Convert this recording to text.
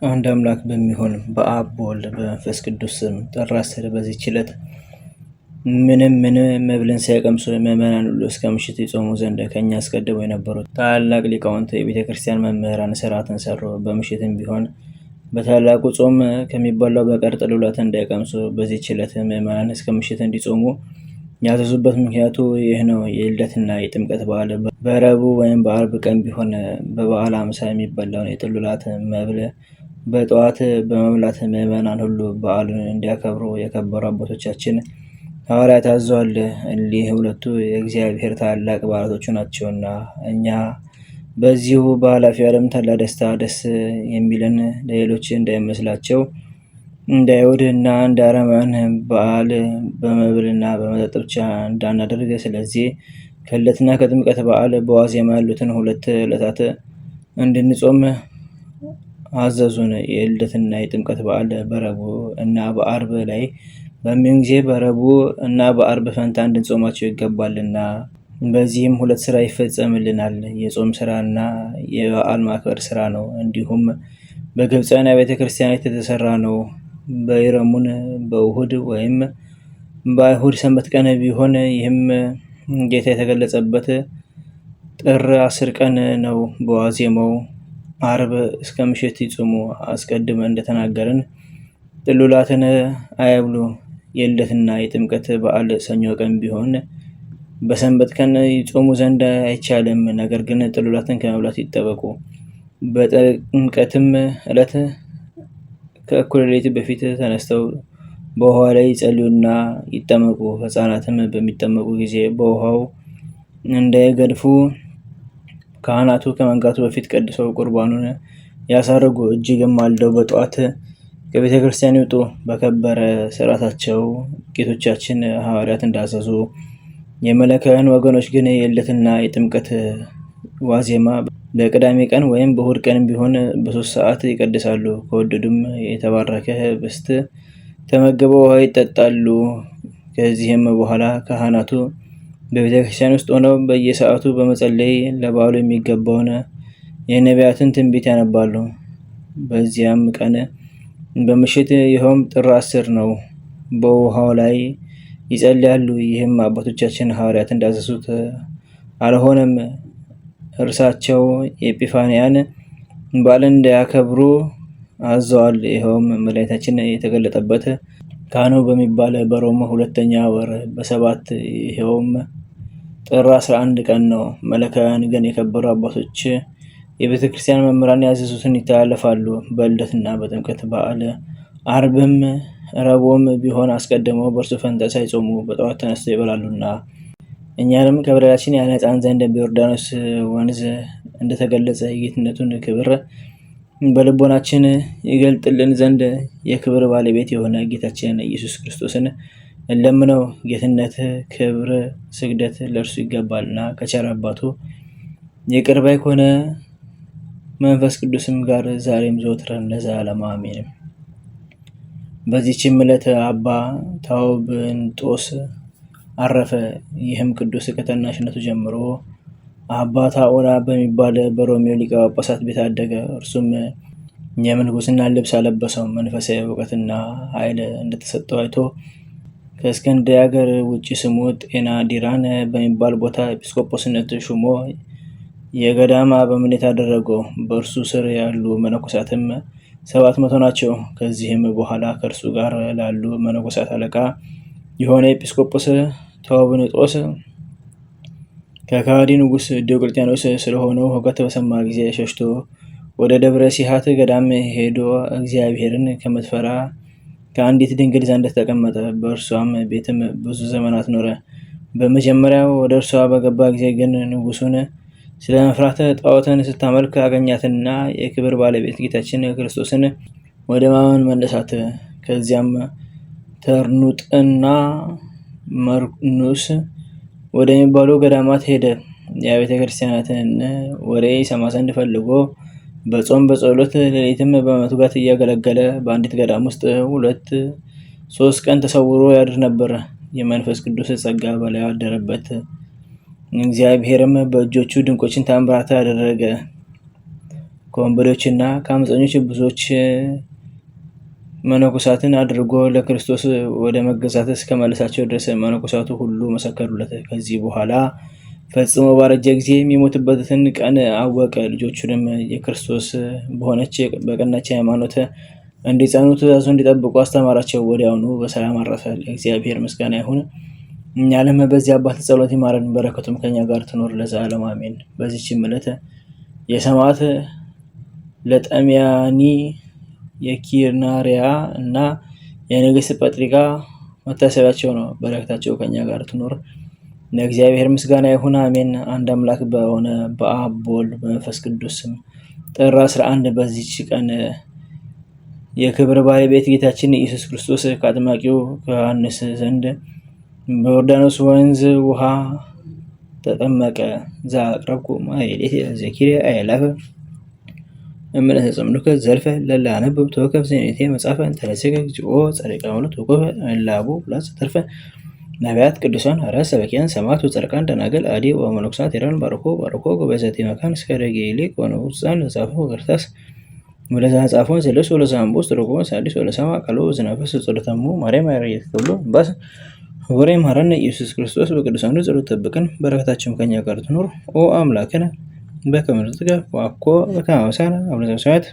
አንድ አምላክ በሚሆን በአብ በወልድ በመንፈስ ቅዱስ ስም ጥር 10 በዚህች ዕለት ምንም መብልን ሳይቀምሱ ምዕመናን ሁሉ እስከ ምሽት ይጾሙ ዘንድ ከእኛ አስቀድመው የነበሩት ታላላቅ ሊቃውንት የቤተ ክርስቲያን መምህራን ሥርዓትን ሰሩ። በምሽትም ቢሆን በታላቁ ጾም ከሚበላው በቀር ጥሉላት እንዳይቀምሱ በዚህች ዕለት ምዕመናን እስከ ምሽት እንዲጾሙ ያዘዙበት ምክንያቱ ይህ ነው። የልደትና የጥምቀት በዓል በረቡዕ ወይም በአርብ ቀን ቢሆን በበዓለ ሃምሳ የሚበላውን የጥሉላት መብል በጠዋት በመብላት ምዕመናን ሁሉ በዓሉን እንዲያከብሩ የከበሩ አባቶቻችን ሐዋርያት አዘዋል። እሊህ ሁለቱ የእግዚአብሔር ታላቅ በዓላቶቹ ናቸውና እኛ በዚሁ በኃላፊው ዓለም ታላቅ ደስታ ደስ የሚለን ለሌሎች እንዳይመስላቸው እንደ አይሁድና እንደ አረማውያን በዓል በመብልና በመጠጥ ብቻ እንዳናደርግ፣ ስለዚህ ከልደትና ከጥምቀት በዓል በዋዜማ ያሉትን 2 ዕለታት እንድንጾም አዘዙን። የልደትና የጥምቀት በዓል በረቡዕ እና በአርብ ላይ በሚሆን ጊዜ በረቡዕ እና በአርብ ፈንታ እንድንጾማቸው ይገባልና በዚህም 2 ስራ ይፈጸምልናል። የጾም ስራና የበዓል ማክበር ስራ ነው። እንዲሁም በግብፃውያን ቤተ ክርስቲያናት የተሰራ ነው። በይረሙን በእሁድ ወይም በአይሁድ ሰንበት ቀን ቢሆን ይህም ጌታ የተገለጸበት ጥር 10 ቀን ነው። በዋዜማው አርብ እስከ ምሽት ይጾሙ። አስቀድመን እንደተናገርን ጥሉላትን አያብሉ። የልደትና የጥምቀት በዓል ሰኞ ቀን ቢሆን በሰንበት ቀን ይጾሙ ዘንድ አይቻልም። ነገር ግን ጥሉላትን ከመብላት ይጠበቁ። በጥምቀትም ዕለት ከእኩለ ሌሊት በፊት ተነስተው በውሃ ላይ ይጸልዩና ይጠመቁ። ሕፃናትም በሚጠመቁ ጊዜ በውሃው እንዳይገድፉ ካህናቱ ከመንጋቱ በፊት ቀድሰው ቁርባኑን ያሳርጉ። እጅግም ማልደው በጠዋት ከቤተ ክርስቲያን ይውጡ። በከበረ ሥርዓታቸው ጌቶቻችን ሐዋርያት እንዳዘዙ የመለካውያን ወገኖች ግን የልደትና የጥምቀት ዋዜማ በቅዳሜ ቀን ወይም በእሁድ ቀን ቢሆን በ3 ሰዓት ይቀድሳሉ። ከወደዱም የተባረከ ኅብስት ተመግበው ውሃ ይጠጣሉ። ከዚህም በኋላ ካህናቱ በቤተ ክርስቲያን ውስጥ ሆነው በየሰዓቱ በመጸለይ ለበዓሉ የሚገባውን የነቢያትን ትንቢት ያነባሉ። በዚያም ቀን በምሽት ይኸውም ጥር 10 ነው፣ በውሃው ላይ ይጸልያሉ። ይህም አባቶቻችን ሐዋርያት እንዳዘዙት አልሆነም። እርሳቸው የኤጲፋንያን በዓልን እንዳያከብሩ አዘዋል። ይኸውም መድኃኒታችን የተገለጠበት ካህኑ በሚባል በሮም 2ኛ ወር በ7 ይኸውም ጥር 11 ቀን ነው። መለካውያን ግን የከበሩ አባቶች የቤተ ክርስቲያን መምህራን ያዘዙትን ይተላለፋሉ። በልደትና በጥምቀት በዓል አርብም ረቡዕም ቢሆን አስቀድመው በእርሱ ፈንታ ሳይጾሙ በጠዋት ተነስተው ይበላሉና እኛንም ከበደላችን ያነጻን ዘንድ በዮርዳኖስ ወንዝ እንደተገለጸ የጌትነቱን ክብር በልቦናችን ይገልጥልን ዘንድ የክብር ባለቤት የሆነ ጌታችን ኢየሱስ ክርስቶስን እንለምነው። ጌትነት፣ ክብር፣ ስግደት ለእርሱ ይገባልና ከቸር አባቱ ይቅር ባይ ከሆነ መንፈስ ቅዱስም ጋር ዛሬም ዘወትርም ለዘላለሙ አሜን። በዚህችም ዕለት አባ ታውብንጦስ አረፈ። ይህም ቅዱስ ከታናሽነቱ ጀምሮ አባ ታኦና በሚባል በሮሜው ሊቀ ጳጳሳት ቤት አደገ። እርሱም የምንኩስና ልብስ አለበሰው። መንፈሳዊ እውቀትና ኃይል እንደተሰጠው አይቶ ከእስክንድርያ ሀገር ውጭ ስሙ ጤና ዲራን በሚባል ቦታ ኤጲስቆጶስነት ሹሞ የገዳም አበምኔት አደረገው። በእርሱ ስር ያሉ መነኮሳትም 700 ናቸው። ከዚህም በኋላ ከእርሱ ጋር ላሉ መነኮሳት አለቃ የሆነ ኤጲስቆጶስ ታውብንጦስ ከከሃዲ ንጉሥ ዲዮቅልጥያኖስ ስለሆነው ሁከት በሰማ ጊዜ ሸሽቶ ወደ ደብረ ሲሃት ገዳም ሄዶ እግዚአብሔርን ከምትፈራ ከአንዲት ድንግል ዘንድ ተቀመጠ። በእርሷም ቤትም ብዙ ዘመናት ኖረ። በመጀመሪያው ወደ እርሷ በገባ ጊዜ ግን ንጉሡን ስለ መፍራት ጣዖትን ስታመልክ አገኛትና የክብር ባለቤት ጌታችን ክርስቶስን ወደ ማመን መለሳት። ከዚያም ተርኑጥና መርኑስ ወደሚባሉ ገዳማት ሄደ። የቤተ ክርስቲያናትን ወሬ ይሰማ ዘንድ ፈልጎ በጾም በጸሎት ሌሊትም በመትጋት እያገለገለ በአንዲት ገዳም ውስጥ 2-3 ቀን ተሰውሮ ያድር ነበር። የመንፈስ ቅዱስ ጸጋ በላዩ አደረበት። እግዚአብሔርም በእጆቹ ድንቆችን ተአምራት አደረገ። ከወንበዴዎችና ከአመፀኞች ብዙዎች መነኮሳትን አድርጎ ለክርስቶስ ወደ መገዛት እስከመለሳቸው ድረስ መነኮሳቱ ሁሉ መሰከሩለት። ከዚህ በኋላ ፈጽሞ ባረጀ ጊዜ የሚሞትበትን ቀን አወቀ። ልጆቹንም የክርስቶስ በሆነች በቀናች ሃይማኖት እንዲጸኑ ትእዛዙ እንዲጠብቁ አስተማራቸው። ወዲያውኑ በሰላም አረፈ። ለእግዚአብሔር ምስጋና ይሁን። እኛንም በዚህ አባት ጸሎት ይማረን፣ በረከቱም ከኛ ጋር ትኖር ለዘላለሙ አሜን። በዚህችም ዕለት የሰማዕት ለጠሚያኒ የኪርናሪያ እና የንግሥት ጴጥሪቃ መታሰቢያቸው ነው። በረከታቸው ከኛ ጋር ትኖር። ለእግዚአብሔር ምስጋና ይሁን አሜን። አንድ አምላክ በሆነ በአብ በወልድ በመንፈስ ቅዱስ ስም ጥር 11 በዚች ቀን የክብር ባለቤት ጌታችን ኢየሱስ ክርስቶስ ከአጥማቂው ከዮሐንስ ዘንድ በዮርዳኖስ ወንዝ ውሃ ተጠመቀ። ዘአቅረብኩ ማኅሌተ ዘኪርየ አእላፈ እምለተ ጸምዱከ ዘልፈ ለላ አነብብ ተወከፍ ዘኔቴ መጽሐፈ እንተለሰከ እግዚኦ ጸሪቀ መሎት ወቆፈ እላቡ ብላስ ተርፈ ነቢያት ቅዱሳን ሐዋርያት ሰበኪያን ሰማዕታት ወጻድቃን ደናግል አዲ ወመነኮሳት ሄራን ባርኮ በዘቴ መካን እስከ ደጌ ይልቅ ወነውፃን ለጻፉ ወገርታስ ወለዛ ጻፎን ዘለስ ወለዛ አምቦስ ትርጉም ሳዲስ ወለሰማ ቃሉ ዝናፈስ ጸሎተሙ ማርያም ያረየት ተብሎ ባስ ወሬ ማረነ ኢየሱስ ክርስቶስ በቅዱሳኑ ጸሎት ጠብቀን፣ በረከታችን ከኛ ጋር ትኖር። ኦ አምላክነ በከመ ርትዕከ ወአኮ በከመ አበሳነ አቡነ ዘበሰማያት